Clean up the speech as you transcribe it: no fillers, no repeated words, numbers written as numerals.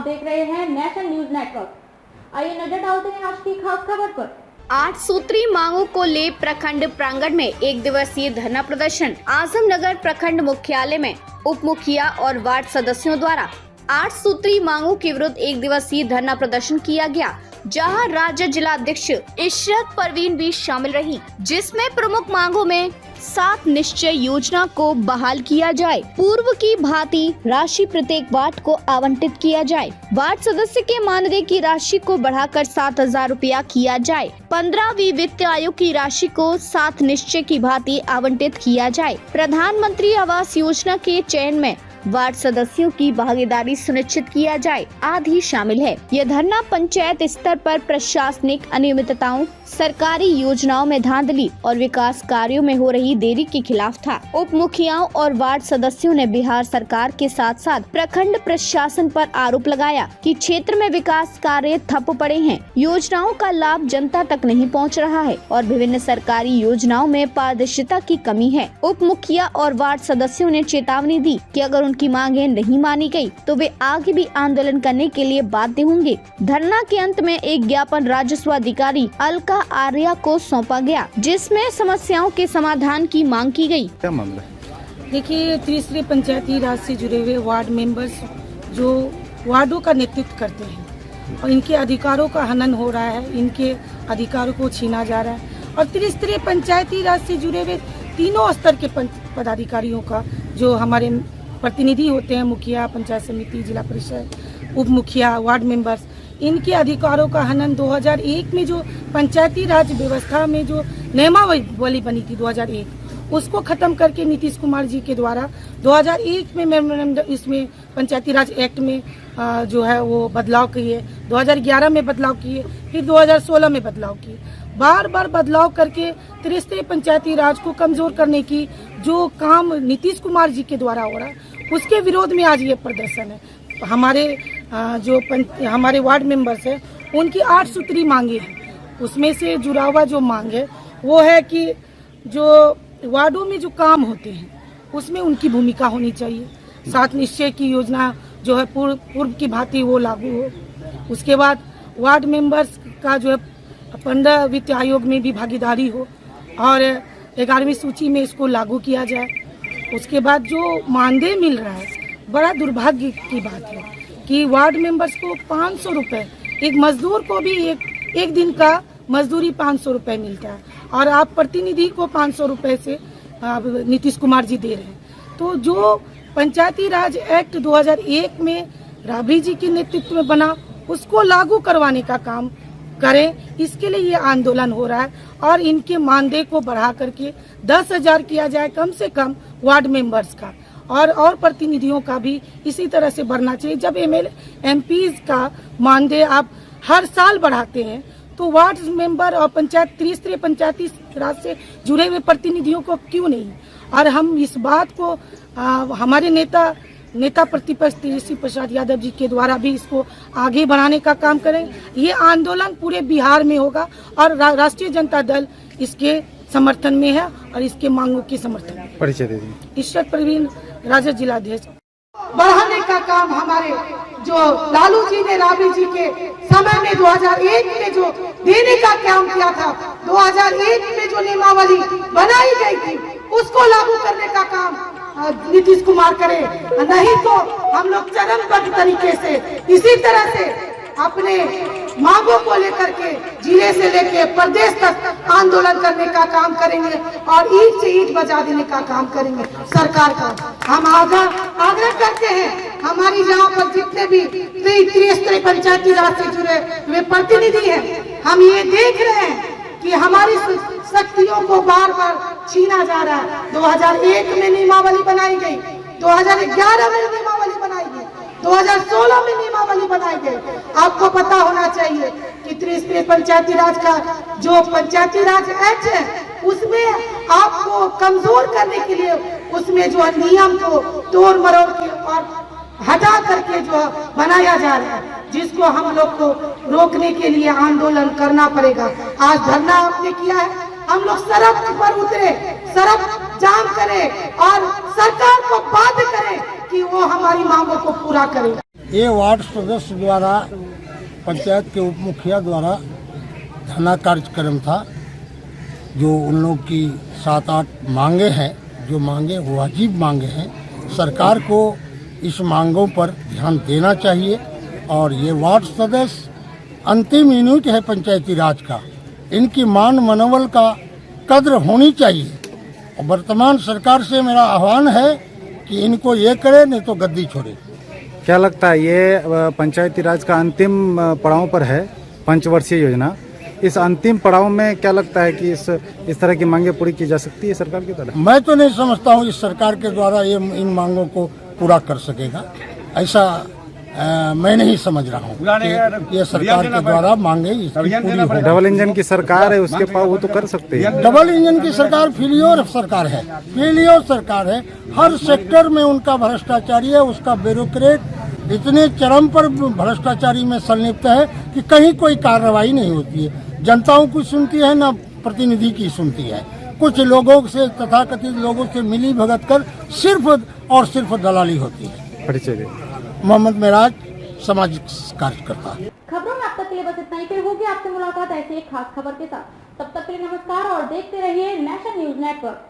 आप देख रहे हैं नेशनल न्यूज नेटवर्क। आइए नजर डालते हैं आज की खास खबर पर। 8 सूत्री मांगों को ले प्रखंड प्रांगण में 1 दिवसीय धरना प्रदर्शन। आजमनगर प्रखंड मुख्यालय में उप मुखिया और वार्ड सदस्यों द्वारा 8 सूत्री मांगों के विरुद्ध 1 दिवसीय धरना प्रदर्शन किया गया, जहां राज्य जिला अध्यक्ष इशरत परवीन भी शामिल रही, जिसमें प्रमुख मांगों में 7 निश्चय योजना को बहाल किया जाए, पूर्व की भांति राशि प्रत्येक वार्ड को आवंटित किया जाए, वार्ड सदस्य के मानदेय की राशि को बढ़ाकर 7,000 रुपया किया जाए, 15वीं वित्त आयोग की राशि को 7 निश्चय की भांति आवंटित किया जाए, प्रधानमंत्री आवास योजना के चयन में वार्ड सदस्यों की भागीदारी सुनिश्चित किया जाए आदि शामिल है। यह धरना पंचायत स्तर पर प्रशासनिक अनियमितताओं, सरकारी योजनाओं में धांधली और विकास कार्यों में हो रही देरी के खिलाफ था। उप मुखियाओं और वार्ड सदस्यों ने बिहार सरकार के साथ साथ प्रखंड प्रशासन पर आरोप लगाया कि क्षेत्र में विकास कार्य ठप पड़े हैं, योजनाओं का लाभ जनता तक नहीं पहुंच रहा है और विभिन्न सरकारी योजनाओं में पारदर्शिता की कमी है। उप मुखिया और वार्ड सदस्यों ने चेतावनी दी कि अगर उनकी मांगे नहीं मानी गई तो वे आगे भी आंदोलन करने के लिए बाध्य होंगे। धरना के अंत में एक ज्ञापन राजस्व अधिकारी अलका आर्या को सौंपा गया, जिसमें समस्याओं के समाधान की मांग की गई। क्या मामला? देखिए, तीसरे पंचायती राज से जुड़े हुए वार्ड मेंबर्स जो वार्डों का नेतृत्व करते हैं और इनके अधिकारों का हनन हो रहा है, इनके अधिकारों को छीना जा रहा है और त्रिस्तरीय पंचायती राज से जुड़े हुए तीनों स्तर के पदाधिकारियों का जो हमारे प्रतिनिधि होते हैं, मुखिया, पंचायत समिति, जिला परिषद, उप मुखिया, वार्ड मेंबर्स, इनके अधिकारों का हनन 2001 में जो पंचायती राज व्यवस्था में जो नियमावली बनी थी 2001, उसको खत्म करके नीतीश कुमार जी के द्वारा 2001 में इसमें पंचायती राज एक्ट में जो है वो बदलाव किए, 2011 में बदलाव किए, फिर 2016 में बदलाव किए। बार बार बदलाव करके त्रिस्तरीय पंचायती राज को कमजोर करने की जो काम नीतीश कुमार जी के द्वारा हो रहा है, उसके विरोध में आज ये प्रदर्शन है। हमारे वार्ड मेंबर्स हैं, उनकी 8 सूत्री मांगे हैं। उसमें से जुड़ा हुआ जो मांग है वो है कि जो वार्डों में जो काम होते हैं उसमें उनकी भूमिका होनी चाहिए। 7 निश्चय की योजना जो है पूर्व की भांति वो लागू हो। उसके बाद वार्ड मेंबर्स का जो है 15 वित्त आयोग में भी भागीदारी हो और 11वीं सूची में इसको लागू किया जाए। उसके बाद जो मानदेय मिल रहा है, बड़ा दुर्भाग्य की बात है कि वार्ड मेंबर्स को 500 रुपये, एक मजदूर को भी एक दिन का मजदूरी 500 रुपये मिलता है और आप प्रतिनिधि को 500 रुपये से नीतीश कुमार जी दे रहे हैं। तो जो पंचायती राज एक्ट 2001 में राबड़ी जी के नेतृत्व में बना, उसको लागू करवाने का काम करें। इसके लिए ये आंदोलन हो रहा है और इनके मानदेय को बढ़ा करके 10,000 किया जाए कम से कम वार्ड मेंबर्स का, और प्रतिनिधियों का भी इसी तरह से बढ़ना चाहिए। जब MLA MPs का मानदेय आप हर साल बढ़ाते हैं तो वार्ड मेंबर और त्रिस्तरीय पंचायती राज से जुड़े हुए प्रतिनिधियों को क्यों नहीं? और हम इस बात को हमारे नेता प्रतिपक्ष तेजस्वी प्रसाद यादव जी के द्वारा भी इसको आगे बढ़ाने का काम करें। ये आंदोलन पूरे बिहार में होगा और राष्ट्रीय जनता दल इसके समर्थन में है और इसके मांगों के समर्थन में। परिचय दे दीजिए। इशरत परवीन, राज्य जिला अध्यक्ष। बढ़ाने का काम हमारे जो लालू जी ने राबड़ी जी के समय में 2001 में जो देने का काम किया था, 2001 में जो नियमावली बनाई गई थी उसको लागू करने का काम नीतीश कुमार करे, नहीं तो हम लोग चरणबद्ध तरीके से इसी तरह से अपने मांगों को लेकर के जिले से लेके प्रदेश तक आंदोलन करने का काम करेंगे और ईंट से ईंट बजा देने का काम करेंगे सरकार का। हम आग्रह करते हैं, हमारी जहाँ पर जितने भी त्रिस्तरीय पंचायती राज से जुड़े हुए प्रतिनिधि हैं, हम ये देख रहे हैं कि हमारी शक्तियों को बार बार छीना जा रहा है। 2001 में नियमावली बनाई गई, 2011 में नियमावली बनाई गई, 2016 में नियमावली बनाई गई। आपको पता होना चाहिए कि त्रिस्तरीय पंचायती राज का जो पंचायती राज एक्ट है, उसमें आपको कमजोर करने के लिए उसमें जो नियम को तोड़ मरोड़ के और हटा करके जो बनाया जा रहा है, जिसको हम लोग को रोकने के लिए आंदोलन करना पड़ेगा। आज धरना आपने किया है, हम लोग सड़क पर उतरे, सड़क जाम करें और सरकार को बाध्य करें कि वो हमारी मांगों को पूरा करे। ये वार्ड सदस्य द्वारा पंचायत के उप मुखिया द्वारा धरना कार्यक्रम था। जो उन लोग की 7-8 मांगे हैं, जो मांगे वाजिब मांगे हैं, सरकार को इस मांगों पर ध्यान देना चाहिए। और ये वार्ड सदस्य अंतिम यूनिट है पंचायती राज का, इनकी मान मनोबल का कद्र होनी चाहिए। और वर्तमान सरकार से मेरा आह्वान है कि इनको ये करे, नहीं तो गद्दी छोड़े। क्या लगता है ये पंचायती राज का अंतिम पड़ाव पर है, पंचवर्षीय योजना, इस अंतिम पड़ाव में क्या लगता है कि इस तरह की मांगे पूरी की जा सकती है सरकार की तरफ? मैं तो नहीं समझता हूँ इस सरकार के द्वारा ये इन मांगों को पूरा कर सकेगा, ऐसा मैं नहीं समझ रहा हूँ कि ये सरकार के द्वारा मांगे इसकी पूरी हो। डबल इंजन की सरकार है, उसके पास वो तो कर सकते हैं। डबल इंजन की सरकार फेलियर सरकार है, फेलियर सरकार है। हर सेक्टर में उनका भ्रष्टाचारी है, उसका ब्यूरोक्रेट इतने चरम पर भ्रष्टाचारी में संलिप्त है कि कहीं कोई कार्रवाई नहीं होती है। जनताओं की सुनती है ना प्रतिनिधि की सुनती है। कुछ लोगों से, तथाकथित लोगों से मिली भगत कर सिर्फ और सिर्फ दलाली होती है। परिचय दे। मोहम्मद मेराज, सामाजिक कार्यकर्ता। खबरों में अब तक के लिए बस इतना ही। फिर होगी आपसे मुलाकात ऐसी एक खास खबर के साथ। तब तक के लिए नमस्कार और देखते रहिए नेशन न्यूज नेटवर्क।